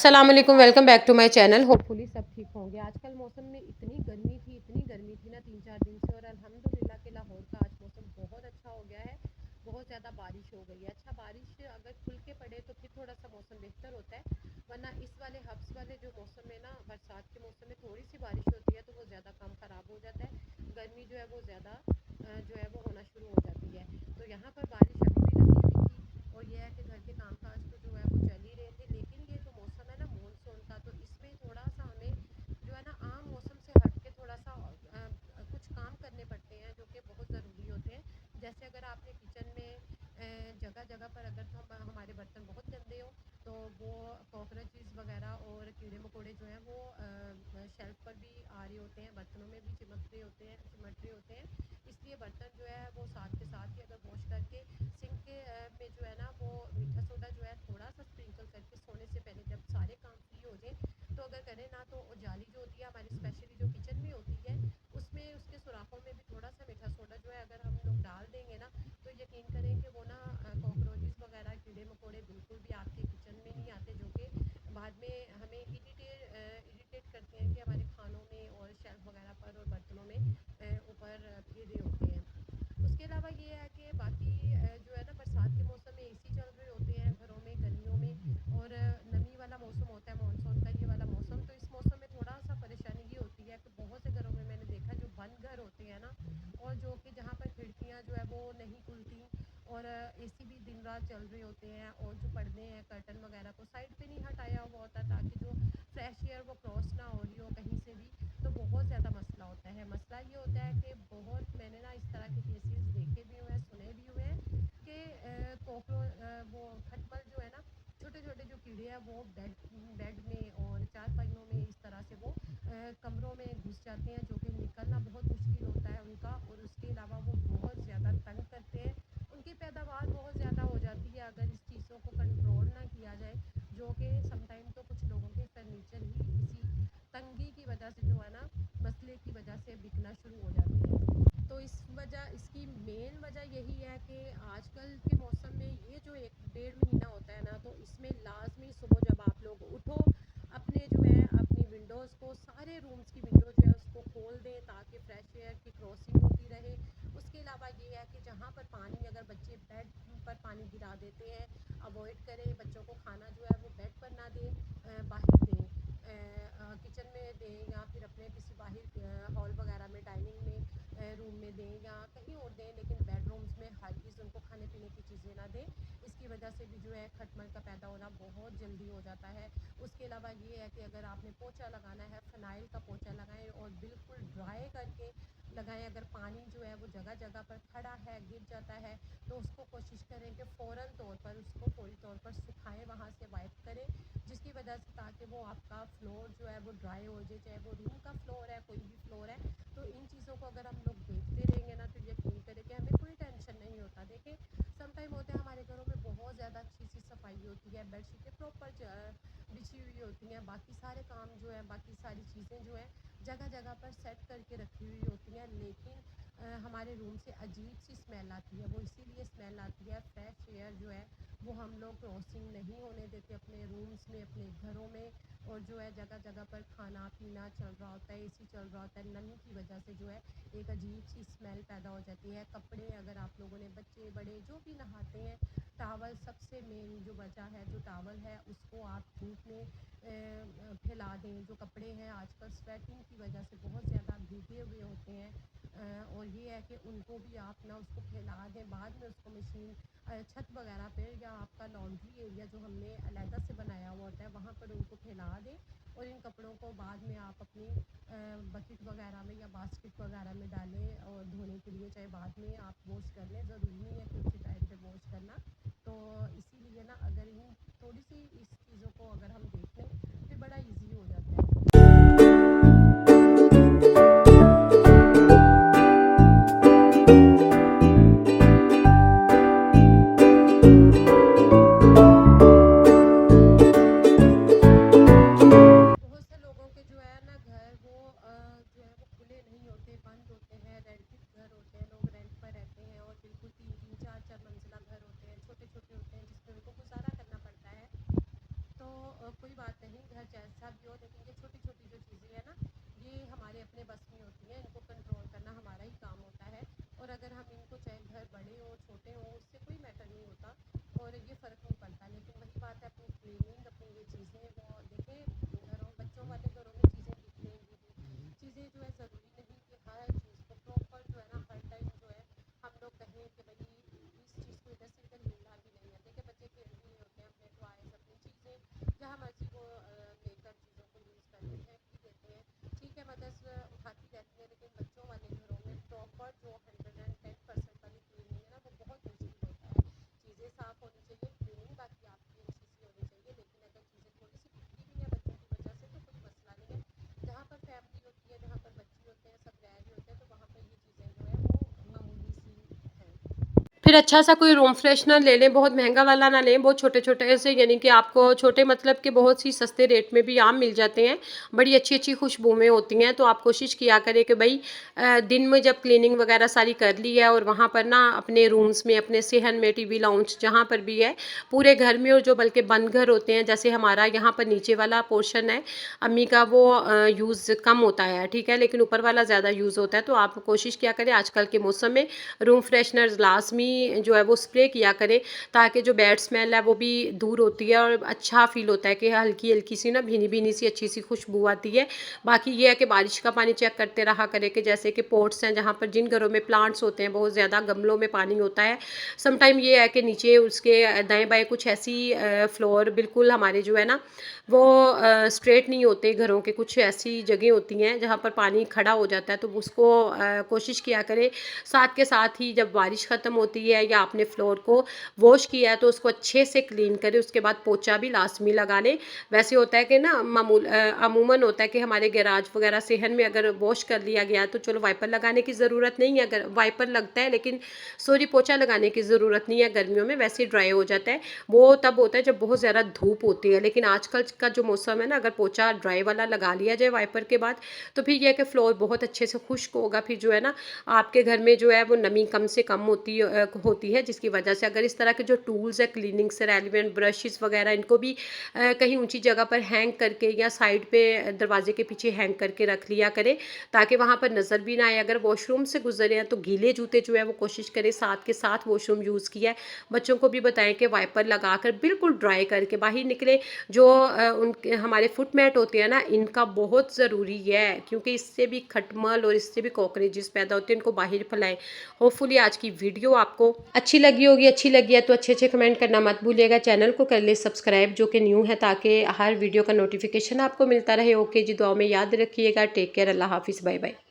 अस्सलाम वालेकुम, welcome back to my channel. Hopefully सब ठीक होंगे। आजकल मौसम में इतनी गर्मी थी ना 3-4 दिन से, और अल्हम्दुलिल्लाह के लाहौर का आज मौसम बहुत अच्छा हो गया है। बहुत ज़्यादा बारिश हो गई है। अच्छा, बारिश अगर खुल के पड़े तो फिर थोड़ा सा मौसम बेहतर होता है, वरना इस वाले हब्स वाले जो मौसम में ना, बरसात के मौसम में थोड़ी सी बारिश होती है तो वो ज़्यादा काम ख़राब हो जाता है। गर्मी जो है वो ज़्यादा जो है वो होना शुरू हो जाती है। तो यहाँ पर बारिश अभी भी लगी हुई थी, और यह है कि घर के कामकाज तो जो है वो चल ही रहे थे। लेकिन ये जो मौसम है ना मानसून का, तो इसमें थोड़ा सा हमें जो है ना आम मौसम से हट के थोड़ा सा कुछ काम करने पड़ते हैं जो कि बहुत ज़रूरी होते हैं। जैसे अगर आपने किचन में जगह जगह पर अगर तो हमारे बर्तन बहुत गंदे हो, तो वो कॉकरोचेस वगैरह और कीड़े मकोड़े जो हैं वो शेल्फ पर भी आ रहे होते हैं, बर्तनों में भी चिमट रहे होते हैं। इसलिए बर्तन जो है वो साथ के साथ ही अगर वॉश करके सिंक के में जो है ना वो मीठा सोडा जो है थोड़ा सा स्प्रिंकल करके सोने से पहले जब सारे काम फ्री हो जाए तो अगर करें ना, तो जाली जो होती है हमारी स्पेशली जो किचन में होती है, उसमें उसके सुराखों में भी थोड़ा सा मीठा सोडा जो है अगर हम लोग डाल देंगे ना, तो यकीन करें कि वो ना कॉकरोचेस वगैरह कीड़े मकोड़े बिल्कुल भी आपके किचन में नहीं आते, जो कि बाद में हमें इरिटेट करते हैं कि हमारे खानों में और शेल्फ वगैरह पर और बर्तनों में ऊपर फिर होते हैं। उसके अलावा ये है कि बाकी जो है ना बरसात के मौसम में एसी चल रहे होते हैं घरों में, गर्मियों में, और नमी वाला मौसम होता है मानसून का ये वाला मौसम। तो इस मौसम में थोड़ा सा परेशानी ये होती है कि बहुत से घरों में मैंने देखा जो बंद घर होते हैं ना, और जो कि जहाँ पर खिड़कियाँ जो है वो नहीं खुलती, और एसी भी दिन रात चल रहे होते हैं, और जो पर्दे हैं कर्टन वगैरह को साइड पे नहीं हटाया हुआ होता ताकि जो फ्रेश एयर वो क्रॉस ना हो रही हो कहीं से भी, तो बहुत ज़्यादा मसला होता है। मसला ये होता है कि बहुत मैंने ना इस तरह के केसेस देखे भी हुए हैं, सुने भी हुए हैं कि वो खटमल जो है ना, छोटे छोटे जो कीड़े हैं वो बेड बेड में और चारपाइयों में इस तरह से वो कमरों में घुस जाते हैं, जो कि निकलना बहुत मुश्किल होता है उनका। और उसके अलावा वो बहुत ज़्यादा तंग करते हैं, उनकी पैदावार बहुत ज़्यादा हो जाती है अगर इस चीज़ों को कंट्रोल ना किया जाए, जो कि समटाइम तो कुछ लोगों के फर्नीचर ही इसी तंगी की वजह से जो है ना, मसले की वजह से बिकना शुरू हो जाते हैं। तो इसकी मेन वजह यही है कि आजकल के मौसम में ये जो 1 डेढ़ महीना होता है ना, तो इसमें लाजमी सुबह जब आप लोग उठो, अपने जो है अपनी विंडोज़ को, सारे रूम्स की विंडो जो है उसको खोल दें ताकि फ्रेश एयर की क्रॉसिंग होती रहे। उसके अलावा ये है कि जहाँ पर पानी, अगर बच्चे बेड पर पानी गिरा देते हैं, अवॉइड करें। बच्चों को खाना जो है वो बेड पर ना दें, बाहर दें, किचन में दें, या फिर अपने किसी बाहर हॉल वगैरह में, डाइनिंग में, रूम में दें, या कहीं और दें, लेकिन बेडरूम्स में हरगिज़ उनको खाने पीने की चीज़ें ना दें। इसकी वजह से भी जो है खटमल का पैदा होना बहुत जल्दी हो जाता है। उसके अलावा ये है कि अगर आपने पोछा लगाना है, फ़िनाइल का पोछा लगाएं और बिल्कुल ड्राई करके लगाएं। अगर पानी जो है वो जगह जगह पर खड़ा है, गिर जाता है, तो उसको कोशिश करें कि फ़ौरन तौर पर उसको फौरी तौर पर सुखाएं, वहाँ से वाइप करें, जिसकी वजह से ताकि वो आपका फ्लोर जो है वो ड्राई हो जाए, चाहे वो रूम का फ्लोर है, कोई भी फ्लोर है। तो इन चीज़ों को अगर हम लोग देखते रहेंगे ना, तो यकीन करें कि हमें कोई टेंशन नहीं होता। देखें, सम टाइम होता है हमारे घरों में बहुत ज़्यादा अच्छी सी सफाई होती है, बेडशीटें प्रॉपर बिछी हुई होती हैं, बाकी सारे काम जो है, बाकी सारी चीज़ें जो है जगह जगह पर सेट करके रखी हुई होती हैं, लेकिन हमारे रूम से अजीब सी स्मेल आती है। वो इसीलिए स्मेल आती है, फ्रेश एयर जो है वो हम लोग क्रॉसिंग नहीं होने देते अपने रूम्स में, अपने घरों में। और जो है जगह जगह पर खाना पीना चल रहा होता है, एसी चल रहा होता है, नमी की वजह से जो है एक अजीब सी स्मेल पैदा हो जाती है। कपड़े, अगर आप लोगों ने, बच्चे बड़े जो भी नहाते हैं, टावल सबसे मेन जो वजह है, जो टावल है उसको आप धूप में फैला दें। जो कपड़े हैं आजकल स्वेटिंग की वजह से बहुत ज़्यादा भीगे हुए होते हैं, और ये है कि उनको भी आप ना उसको फैला दें, बाद में उसको मशीन छत वगैरह पे, या आपका लॉन्ड्री एरिया जो हमने अलहदा से बनाया हुआ होता है वहाँ पर उनको फैला दें। और इन कपड़ों को बाद में आप अपनी बकेट वगैरह में या बास्केट वगैरह में डालें, और धोने के लिए चाहे बाद में आप वॉश कर लें, ज़रूरी नहीं है कि उसी टाइम पे वॉश करना। तो इसीलिए ना अगर इन थोड़ी सी इस चीज़ों को अगर हम देख लें फिर बड़ा ईजी हो जाता है। बहुत से लोगों के जो है ना घर वो जो है वो खुले नहीं होते, बंद होते हैं, रेंटेड घर होते हैं, लोग रेंट पर रहते हैं, और बिल्कुल 3-3 4-4 मंजिला घर होते हैं, छोटे छोटे होते हैं, जिसमें उनको गुजारा करना पड़ता है। तो कोई कोई बात नहीं, घर जैसा भी हो, लेकिन ये छोटी छोटी जो चीज़ें हैं ना, ये हमारे अपने बस में होती हैं, इनको कंट्रोल करना हमारा ही काम होता है। और अगर हम इनको, चाहे घर बड़े हो छोटे हो, उससे कोई मैटर नहीं होता और ये फ़र्क नहीं पड़ता। लेकिन वही बात है, अपनी क्लीनिंग, अपनी ये चीज़ें, वो देखें घरों, बच्चों वाले घरों में चीज़ें दिखेंगी भी, चीज़ें जो है ज़रूरी नहीं कि हर चीज़ को प्रॉपर जो है ना हर टाइम जो है हम लोग कहें कि भाई इस चीज़ को इधर से इधर हिलना भी नहीं है। देखिए बच्चे खेल भी रहे होते हैं, अपने टॉयज़, अपनी चीज़ें जहाँ मर्जी वो लेकर चीज़ों को यूज़ करते हैं, पी लेते हैं। ठीक है, मदर्स उठाती रहती है, लेकिन बच्चों वाले घरों में प्रॉपर जो 110% वाली क्लीनिंग है ना, वो बहुत मुश्किल होता है। चीज़ें साफ़ होनी चाहिए, क्लीनिंग बाकी आपकी अच्छी सी होनी चाहिए, लेकिन अगर चीज़ें थोड़ी सी टूटी भी हैं बच्चों की वजह से तो कोई मसला नहीं है। जहाँ पर फैमिली होती है, जहाँ पर बच्चे होते हैं, सब रह रहे होते हैं, तो वहाँ पर ये चीज़ें जो है वो मामूली सी हैं। फिर अच्छा सा कोई रूम फ्रेशनर ले लें, बहुत महंगा वाला ना लें, बहुत छोटे छोटे ऐसे, यानी कि आपको छोटे मतलब कि बहुत सी सस्ते रेट में भी आम मिल जाते हैं, बड़ी अच्छी अच्छी खुशबुएं होती हैं। तो आप कोशिश किया करें कि भाई दिन में जब क्लीनिंग वगैरह सारी कर ली है और वहाँ पर ना अपने रूम्स में, अपने सेहन में, टीवी लाउंज जहाँ पर भी है, पूरे घर में, और जो बल्कि बंद घर होते हैं, जैसे हमारा यहाँ पर नीचे वाला पोर्शन है अम्मी का, वो यूज़ कम होता है, ठीक है, लेकिन ऊपर वाला ज़्यादा यूज़ होता है। तो आप कोशिश किया करें आजकल के मौसम में रूम फ्रेशनर लाजमी जो है वो स्प्रे किया करें, ताकि जो बैड स्मेल है वो भी दूर होती है और अच्छा फ़ील होता है कि हल्की हल्की सी ना भीनी भीनी सी अच्छी सी खुशबू आती है। बाकी ये है कि बारिश का पानी चेक करते रहा करें, कि जैसे कि पोट्स हैं, जहाँ पर जिन घरों में प्लांट्स होते हैं, बहुत ज़्यादा गमलों में पानी होता है, समटाइम ये है कि नीचे उसके दाएं बाएं कुछ ऐसी फ्लोर बिल्कुल हमारे जो है ना वो स्ट्रेट नहीं होते घरों के, कुछ ऐसी जगह होती हैं जहाँ पर पानी खड़ा हो जाता है। तो उसको कोशिश किया करें साथ के साथ ही जब बारिश ख़त्म होती है या आपने फ्लोर को वॉश किया है तो उसको अच्छे से क्लीन करें, उसके बाद पोछा भी लाजमी लगा लें। वैसे होता है कि ना अमूमन होता है कि हमारे गैराज वगैरह सेहन में अगर वॉश कर लिया गया तो चलो वाइपर लगाने की ज़रूरत नहीं है, अगर वाइपर लगता है लेकिन सॉरी पोछा लगाने की ज़रूरत नहीं है, गर्मियों में वैसे ही ड्राई हो जाता है। वो तब होता है जब बहुत ज़्यादा धूप होती है, लेकिन आजकल का जो मौसम है ना, अगर पोछा ड्राई वाला लगा लिया जाए वाइपर के बाद तो फिर यह है कि फ्लोर बहुत अच्छे से खुश्क होगा, फिर जो है ना आपके घर में जो है वो नमी कम से कम होती है, जिसकी वजह से अगर इस तरह के जो टूल्स है क्लीनिंग से रेलिवेंट ब्रशेस वगैरह, इनको भी कहीं ऊंची जगह पर हैंग करके या साइड पे दरवाजे के पीछे हैंग करके रख लिया करें, ताकि वहाँ पर नज़र भी ना आए। अगर वॉशरूम से गुजरे हैं तो गीले जूते जो है वो कोशिश करें साथ के साथ वॉशरूम यूज़ किया है, बच्चों को भी बताएं कि वाइपर लगा कर बिल्कुल ड्राई करके बाहर निकले। जो उनके हमारे फुट मैट होते हैं ना, इनका बहुत ज़रूरी है, क्योंकि इससे भी खटमल और इससे भी कॉकरोचेस पैदा होते हैं, इनको बाहर फैलाएं। होपफुली आज की वीडियो आपको अच्छी लगी होगी, अच्छी लगी है तो अच्छे अच्छे कमेंट करना मत भूलिएगा। चैनल को कर ले सब्सक्राइब जो कि न्यू है, ताकि हर वीडियो का नोटिफिकेशन आपको मिलता रहे। ओके जी, दुआ में याद रखिएगा। टेक केयर, अल्लाह हाफिज़, बाय बाय।